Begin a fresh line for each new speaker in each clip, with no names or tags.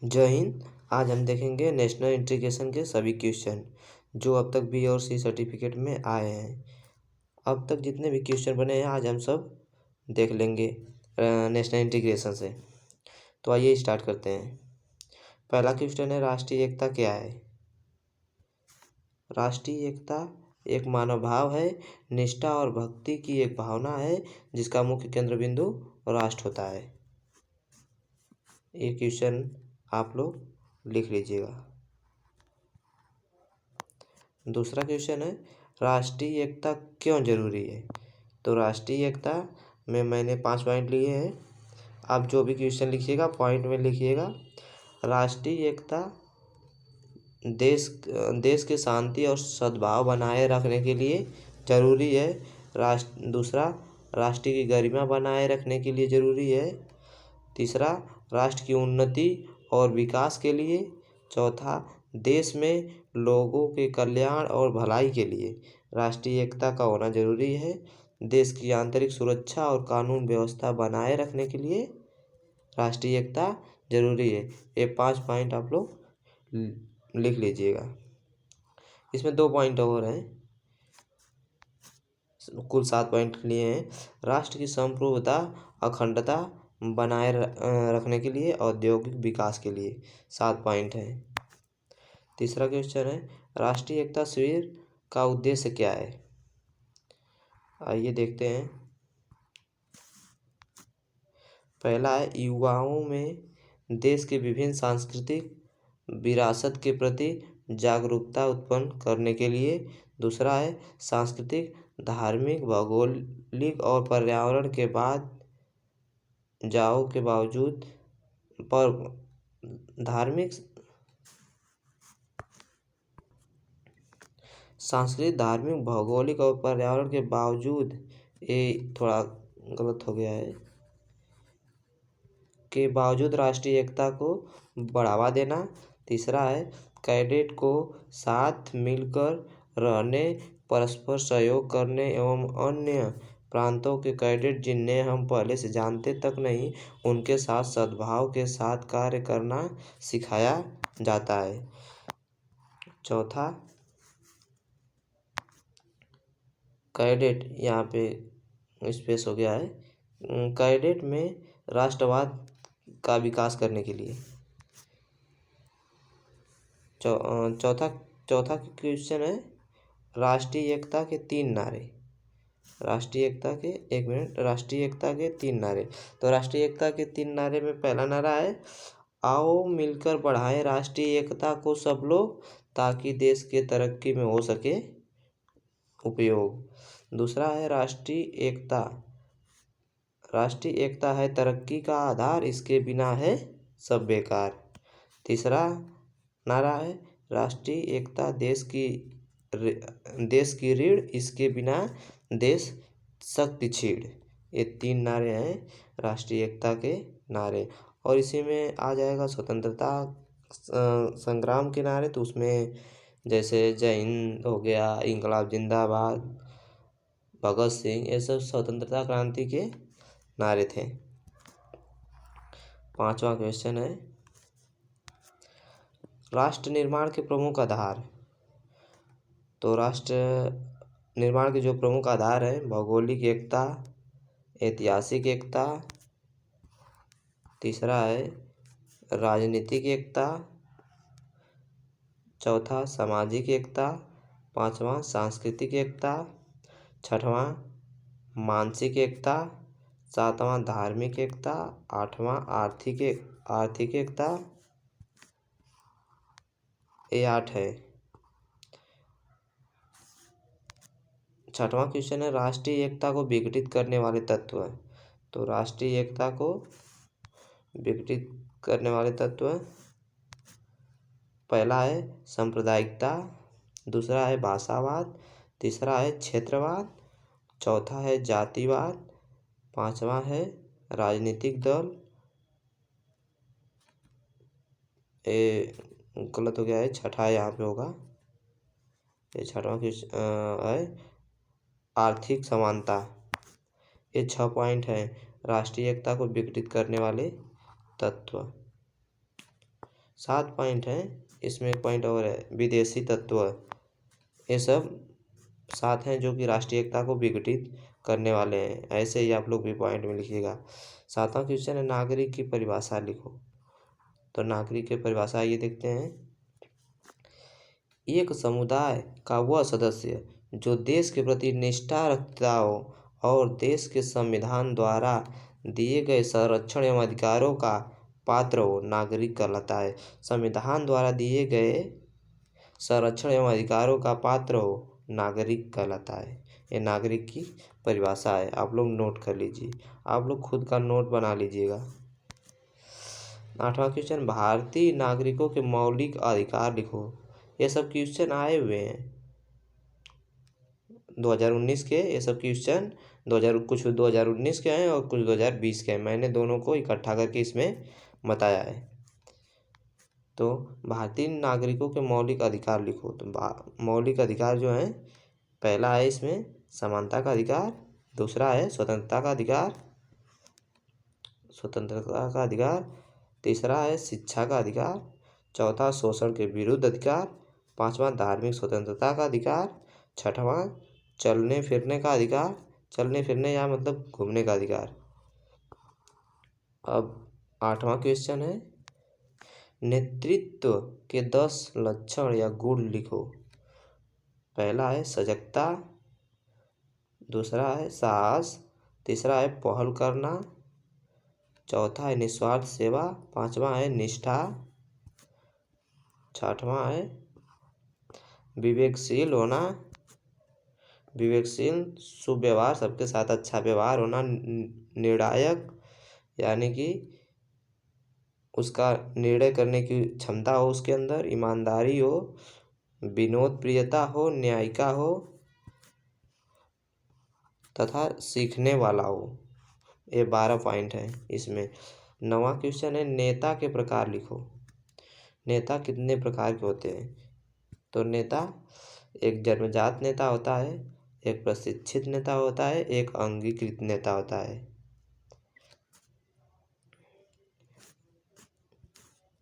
जय हिंद। आज हम देखेंगे नेशनल इंटीग्रेशन के सभी क्वेश्चन जो अब तक बी और सी सर्टिफिकेट में आए हैं। अब तक जितने भी क्वेश्चन बने हैं आज हम सब देख लेंगे नेशनल इंटीग्रेशन से। तो आइए स्टार्ट करते हैं। पहला क्वेश्चन है, राष्ट्रीय एकता क्या है? राष्ट्रीय एकता एक मानव भाव है, निष्ठा और भक्ति की एक भावना है जिसका मुख्य केंद्र बिंदु राष्ट्र होता है। ये क्वेश्चन आप लोग लिख लीजिएगा। दूसरा क्वेश्चन है, राष्ट्रीय एकता क्यों जरूरी है? तो राष्ट्रीय एकता में मैंने 5 पॉइंट लिए हैं। आप जो भी क्वेश्चन लिखिएगा पॉइंट में लिखिएगा। राष्ट्रीय एकता देश के शांति और सद्भाव बनाए रखने के लिए जरूरी है। दूसरा, राष्ट्र की गरिमा बनाए रखने के लिए जरूरी है। तीसरा, राष्ट्र की उन्नति और विकास के लिए। चौथा, देश में लोगों के कल्याण और भलाई के लिए राष्ट्रीय एकता का होना जरूरी है। देश की आंतरिक सुरक्षा और कानून व्यवस्था बनाए रखने के लिए राष्ट्रीय एकता जरूरी है। ये 5 पॉइंट आप लोग लिख लीजिएगा। इसमें 2 पॉइंट और हैं, कुल 7 पॉइंट लिए हैं। राष्ट्र की संप्रभुता अखंडता बनाए रखने के लिए औद्योगिक विकास के लिए 7 पॉइंट हैं। तीसरा क्वेश्चन है, राष्ट्रीय एकता शिविर का उद्देश्य क्या है? आइए देखते हैं। पहला है, युवाओं में देश के विभिन्न सांस्कृतिक विरासत के प्रति जागरूकता उत्पन्न करने के लिए। दूसरा है, सांस्कृतिक, धार्मिक, भौगोलिक और पर्यावरण के बावजूद सांस्कृतिक, धार्मिक, भौगोलिक और पर्यावरण के बावजूद, ये थोड़ा गलत हो गया है, के बावजूद राष्ट्रीय एकता को बढ़ावा देना। तीसरा है, कैडेट को साथ मिलकर रहने, परस्पर सहयोग करने एवं अन्य प्रांतों के कैडेट जिन्हें हम पहले से जानते तक नहीं, उनके साथ सद्भाव के साथ कार्य करना सिखाया जाता है। चौथा, कैडेट, यहाँ पे स्पेस हो गया है, कैडेट में राष्ट्रवाद का विकास करने के लिए। चौथा क्वेश्चन है, राष्ट्रीय एकता के 3 नारे। राष्ट्रीय एकता के 3 नारे। तो राष्ट्रीय एकता के 3 नारे में पहला नारा है, आओ मिलकर बढ़ाएं राष्ट्रीय एकता को सब लोग, ताकि देश के तरक्की में हो सके उपयोग। दूसरा है, राष्ट्रीय एकता है तरक्की का आधार, इसके बिना है सब बेकार। तीसरा नारा है, राष्ट्रीय एकता देश की रीढ़, इसके बिना देश शक्ति क्षीण। ये 3 नारे हैं राष्ट्रीय एकता के नारे। और इसी में आ जाएगा स्वतंत्रता संग्राम के नारे। तो उसमें जैसे जय हिंद हो गया, इंकलाब जिंदाबाद, भगत सिंह, ये सब स्वतंत्रता क्रांति के नारे थे। 5वां क्वेश्चन है, राष्ट्र निर्माण के प्रमुख आधार। तो राष्ट्र निर्माण के जो प्रमुख आधार है, भौगोलिक एकता, ऐतिहासिक एकता, तीसरा है राजनीतिक एकता, चौथा सामाजिक एकता, 5वां सांस्कृतिक एकता, 6वां मानसिक एकता, 7वां धार्मिक एकता, 8वां आर्थिक एकता। ये 8 है। 6वां क्वेश्चन है, राष्ट्रीय एकता को विघटित करने वाले तत्व। तो राष्ट्रीय एकता को विघटित करने वाले तत्व, पहला है सांप्रदायिकता, दूसरा है भाषावाद, तीसरा है क्षेत्रवाद, चौथा है जातिवाद, 5वां है राजनीतिक दल। ये गलत हो गया है, 6ठा यहाँ पे होगा। ये 6वां है आर्थिक समानता। ये 6 पॉइंट हैं राष्ट्रीय एकता को विघटित करने वाले तत्व। 7 पॉइंट हैं, इसमें एक पॉइंट और है, विदेशी तत्व। ये सब 7 हैं जो कि राष्ट्रीय एकता को विघटित करने वाले हैं। ऐसे ही आप लोग भी पॉइंट में लिखिएगा। 7वां क्वेश्चन है, नागरिक की परिभाषा लिखो। तो नागरिक की परिभाषा ये देखते हैं, एक समुदाय का वह सदस्य जो देश के प्रति निष्ठा रखता हो और देश के संविधान द्वारा दिए गए संरक्षण एवं अधिकारों का पात्र हो, नागरिक कहलाता है। संविधान द्वारा दिए गए संरक्षण एवं अधिकारों का पात्र हो, नागरिक कहलाता है। ये नागरिक की परिभाषा है, आप लोग नोट कर लीजिए, आप लोग खुद का नोट बना लीजिएगा। 8वां क्वेश्चन, भारतीय नागरिकों के मौलिक अधिकार लिखो। ये सब क्वेश्चन आए हुए हैं 2019 के, ये सब क्वेश्चन 2019 के हैं और कुछ 2020 के हैं। मैंने दोनों को इकट्ठा करके इसमें बताया है। तो भारतीय नागरिकों के मौलिक अधिकार लिखो। तो मौलिक अधिकार जो हैं, पहला है इसमें समानता का अधिकार, दूसरा है स्वतंत्रता का अधिकार, तीसरा है शिक्षा का अधिकार, चौथा शोषण के विरुद्ध अधिकार, 5वां धार्मिक स्वतंत्रता का अधिकार, 6वां चलने फिरने का अधिकार, चलने फिरने या मतलब घूमने का अधिकार। अब 8वां क्वेश्चन है, नेतृत्व के 10 लक्षण या गुण लिखो। पहला है सजगता, दूसरा है साहस, तीसरा है पहल करना, चौथा है निस्वार्थ सेवा, 5वां है निष्ठा, 6वां है विवेकशील होना, विवेकशील, शुभ व्यवहार, सबके साथ अच्छा व्यवहार होना, निर्णायक यानी कि उसका निर्णय करने की क्षमता हो उसके अंदर, ईमानदारी हो, विनोद प्रियता हो, न्यायिका हो तथा सीखने वाला हो। ये 12 पॉइंट हैं इसमें। 9वां क्वेश्चन है, नेता के प्रकार लिखो। नेता कितने प्रकार के होते हैं? तो नेता, एक जन्मजात नेता होता है, एक प्रशिक्षित नेता होता है, एक अंगीकृत नेता होता है।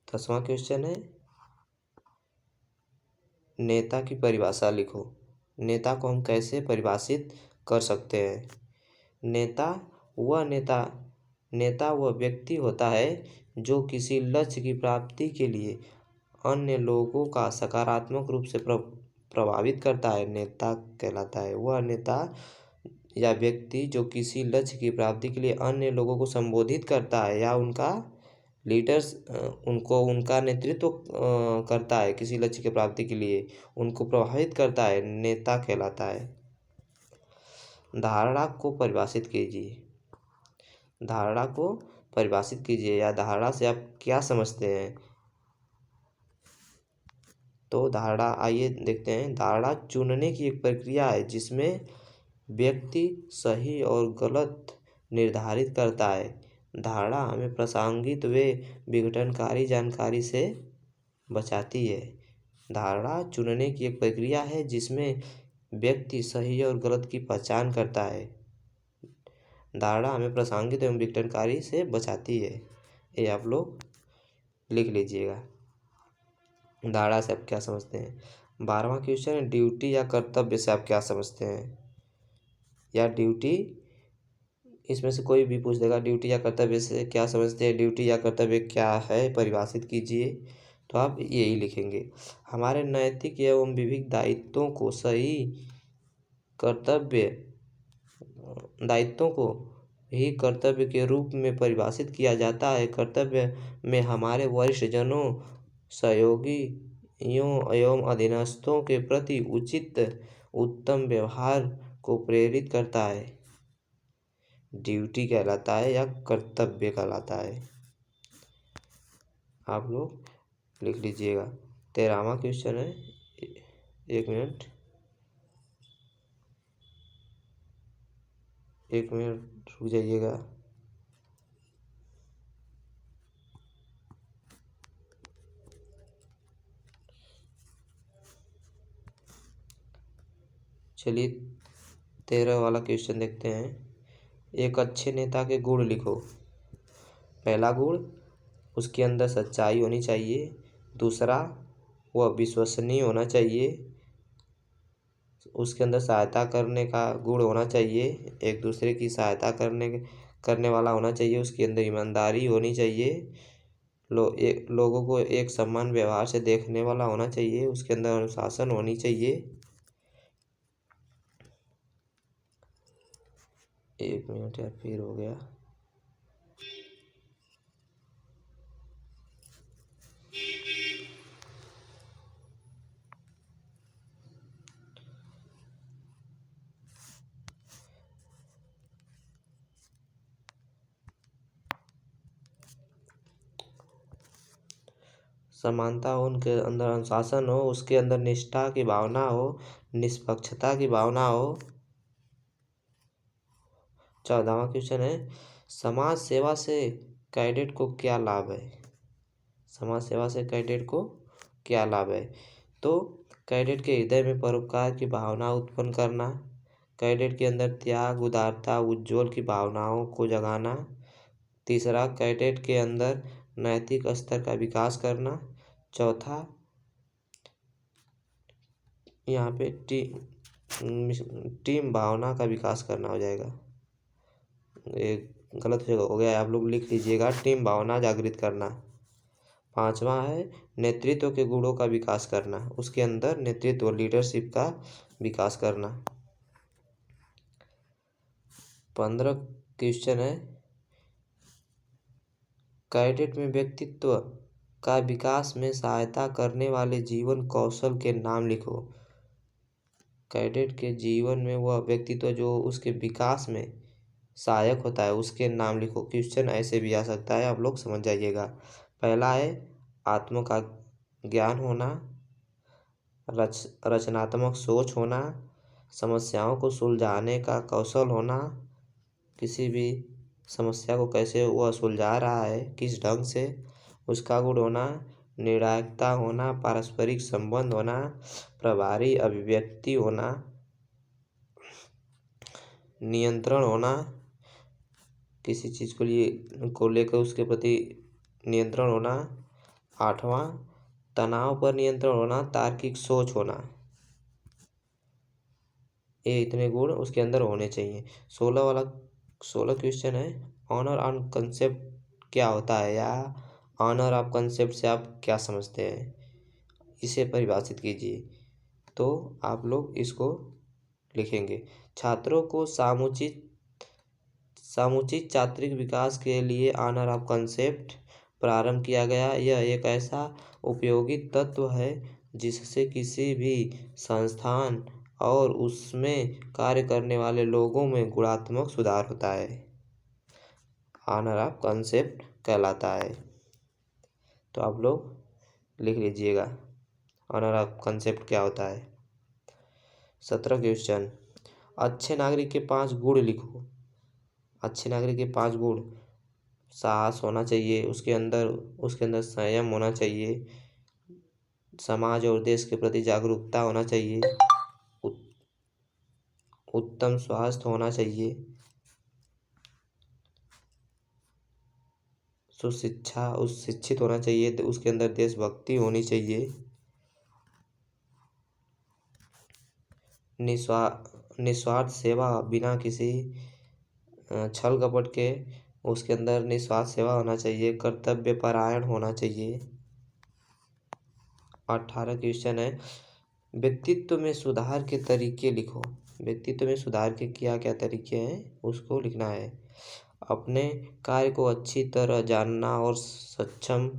10वां क्वेश्चन है, नेता की परिभाषा लिखो। नेता को हम कैसे परिभाषित कर सकते हैं? नेता वह व्यक्ति होता है जो किसी लक्ष्य की प्राप्ति के लिए अन्य लोगों का सकारात्मक रूप से प्रभावित करता है, नेता कहलाता है। वह नेता या व्यक्ति जो किसी लक्ष्य की प्राप्ति के लिए अन्य लोगों को संबोधित करता है या उनका नेतृत्व करता है, किसी लक्ष्य की प्राप्ति के लिए उनको प्रभावित करता है, नेता कहलाता है। धारणा को परिभाषित कीजिए। धारणा को परिभाषित कीजिए या धारणा से आप क्या समझते हैं? तो धारणा, आइए देखते हैं। धारणा चुनने की एक प्रक्रिया है जिसमें व्यक्ति सही और गलत निर्धारित करता है। धारणा हमें प्रासंगिक व विघटनकारी जानकारी से बचाती है। धारणा चुनने की एक प्रक्रिया है जिसमें व्यक्ति सही और गलत की पहचान करता है। धारणा हमें प्रासंगिक एवं विघटनकारी से बचाती है। ये आप लोग लिख लीजिएगा। धारणा से आप क्या समझते हैं? 12वां क्वेश्चन है, ड्यूटी या कर्तव्य से आप क्या समझते हैं? या ड्यूटी, इसमें से कोई भी पूछ देगा ड्यूटी या कर्तव्य से क्या समझते हैं, ड्यूटी या कर्तव्य क्या है, परिभाषित कीजिए। तो आप यही लिखेंगे, हमारे नैतिक एवं विविध दायित्वों को ही कर्तव्य के रूप में परिभाषित किया जाता है। कर्तव्य में हमारे वरिष्ठ जनों, सहयोगियों एवं अधीनस्थों के प्रति उचित उत्तम व्यवहार को प्रेरित करता है। ड्यूटी कहलाता है या कर्तव्य कहलाता है, आप लोग लिख लीजिएगा। 13वां क्वेश्चन है, एक मिनट रुक जाइएगा। चलिए 13 वाला क्वेश्चन देखते हैं। एक अच्छे नेता के गुण लिखो। पहला गुण, उसके अंदर सच्चाई होनी चाहिए। दूसरा, वह विश्वसनीय होना चाहिए, उसके अंदर सहायता करने का गुण होना चाहिए, एक दूसरे की सहायता करने वाला होना चाहिए, उसके अंदर ईमानदारी होनी चाहिए, लोगों को एक समान व्यवहार से देखने वाला होना चाहिए, उसके अंदर अनुशासन होनी चाहिए। 1 मिनट यार, फिर हो गया। समानता हो, उनके अंदर अनुशासन हो, उसके अंदर निष्ठा की भावना हो, निष्पक्षता की भावना हो। 14वां क्वेश्चन है, समाज सेवा से कैडेट को क्या लाभ है? समाज सेवा से कैडेट को क्या लाभ है? तो कैडेट के हृदय में परोपकार की भावना उत्पन्न करना, कैडेट के अंदर त्याग, उदारता, उज्ज्वल की भावनाओं को जगाना। तीसरा, कैडेट के अंदर नैतिक स्तर का विकास करना। चौथा, यहाँ पे टीम भावना का विकास करना हो जाएगा। एक गलत जगह हो गया है, आप लोग लिख लीजिएगा, टीम भावना जागृत करना। 5वां है नेतृत्व के गुणों का विकास करना, उसके अंदर नेतृत्व, लीडरशिप का विकास करना। 15 क्वेश्चन है, कैडेट में व्यक्तित्व का विकास में सहायता करने वाले जीवन कौशल के नाम लिखो। कैडेट के जीवन में वह व्यक्तित्व जो उसके विकास में सहायक होता है, उसके नाम लिखो। क्वेश्चन ऐसे भी आ सकता है, आप लोग समझ जाइएगा। पहला है आत्म का ज्ञान होना, रचनात्मक सोच होना, समस्याओं को सुलझाने का कौशल होना, किसी भी समस्या को कैसे वह सुलझा रहा है, किस ढंग से, उसका गुण होना, निर्णायकता होना, पारस्परिक संबंध होना, प्रभावी अभिव्यक्ति होना, नियंत्रण होना, किसी चीज़ को लेकर उसके प्रति नियंत्रण होना। 8वां, तनाव पर नियंत्रण होना, तार्किक सोच होना। ये इतने गुण उसके अंदर होने चाहिए। 16 क्वेश्चन है, ऑनर ऑन कंसेप्ट क्या होता है, या ऑनर ऑफ कंसेप्ट से आप क्या समझते हैं, इसे परिभाषित कीजिए। तो आप लोग इसको लिखेंगे। छात्रों को समुचित चात्रिक विकास के लिए ऑनर ऑफ कंसेप्ट प्रारंभ किया गया। यह एक ऐसा उपयोगी तत्व है जिससे किसी भी संस्थान और उसमें कार्य करने वाले लोगों में गुणात्मक सुधार होता है, ऑनर ऑफ कंसेप्ट कहलाता है। तो आप लोग लिख लीजिएगा ऑनर ऑफ कंसेप्ट क्या होता है। 17 क्वेश्चन, अच्छे नागरिक के 5 गुण लिखो। अच्छे नागरिक के 5 गुण, साहस होना चाहिए, उसके अंदर संयम होना चाहिए, समाज और देश के प्रति जागरूकता होना चाहिए, उत्तम स्वास्थ्य होना चाहिए, शिक्षित होना चाहिए, तो उसके अंदर देशभक्ति होनी चाहिए, निस्वार्थ सेवा बिना किसी छल कपट के, उसके अंदर निस्वार्थ सेवा होना चाहिए, कर्तव्य परायण होना चाहिए। 18 क्वेश्चन है, व्यक्तित्व में सुधार के तरीके लिखो। व्यक्तित्व में सुधार के क्या क्या तरीके हैं उसको लिखना है। अपने कार्य को अच्छी तरह जानना और सक्षम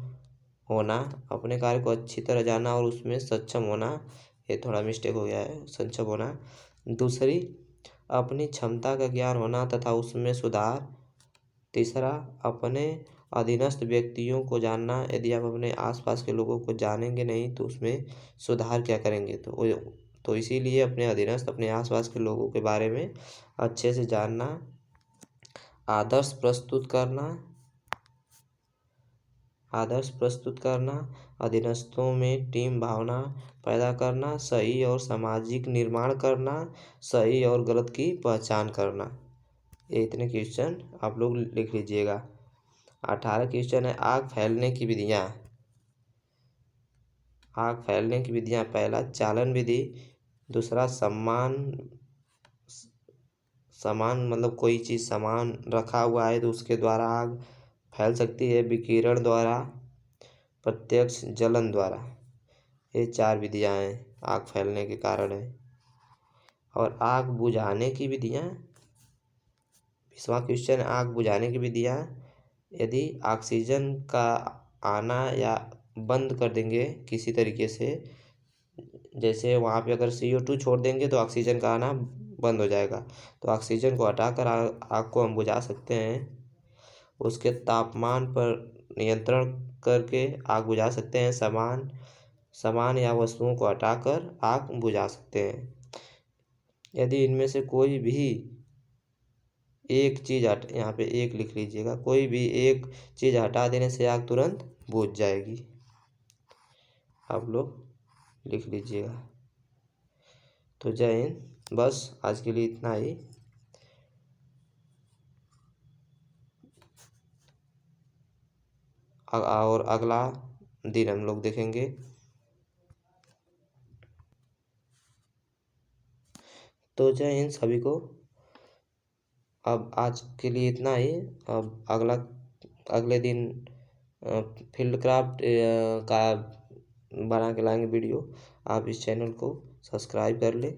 होना, अपने कार्य को अच्छी तरह जानना और उसमें सक्षम होना, ये थोड़ा मिस्टेक हो गया है, सक्षम होना। दूसरी, अपनी क्षमता का ज्ञान होना तथा उसमें सुधार। तीसरा, अपने अधीनस्थ व्यक्तियों को जानना, यदि आप अपने आसपास के लोगों को जानेंगे नहीं तो उसमें सुधार क्या करेंगे, तो इसीलिए अपने अधीनस्थ, अपने आसपास के लोगों के बारे में अच्छे से जानना। आदर्श प्रस्तुत करना, अधीनस्थों में टीम भावना पैदा करना, सही और सामाजिक निर्माण करना, सही और गलत की पहचान करना। ये इतने क्वेश्चन आप लोग लिख लीजिएगा। 18 क्वेश्चन है, आग फैलने की विधियाँ। आग फैलने की विधियाँ, पहला चालन विधि, दूसरा समान समान मतलब कोई चीज़ समान रखा हुआ है तो उसके द्वारा आग फैल सकती है, विकिरण द्वारा, प्रत्यक्ष जलन द्वारा। ये 4 विधियाँ हैं आग फैलने के कारण है। और आग बुझाने की विधियाँ, 20वां क्वेश्चन, आग बुझाने की विधियाँ, यदि ऑक्सीजन का आना या बंद कर देंगे किसी तरीके से, जैसे वहाँ पे अगर CO2 छोड़ देंगे तो ऑक्सीजन का आना बंद हो जाएगा, तो ऑक्सीजन को हटाकर आग को हम बुझा सकते हैं। उसके तापमान पर नियंत्रण करके आग बुझा सकते हैं। सामान या वस्तुओं को हटाकर आग बुझा सकते हैं। यदि इनमें से कोई भी एक चीज़ यहाँ पे एक लिख लीजिएगा, कोई भी एक चीज़ हटा देने से आग तुरंत बुझ जाएगी। आप लोग लिख लीजिएगा। तो जय हिंद, बस आज के लिए इतना ही। और अगला दिन हम लोग देखेंगे। तो जय हिंद सभी को। अब आज के लिए इतना ही। अब अगले दिन फील्ड क्राफ्ट का बना के लाएंगे वीडियो। आप इस चैनल को सब्सक्राइब कर लें।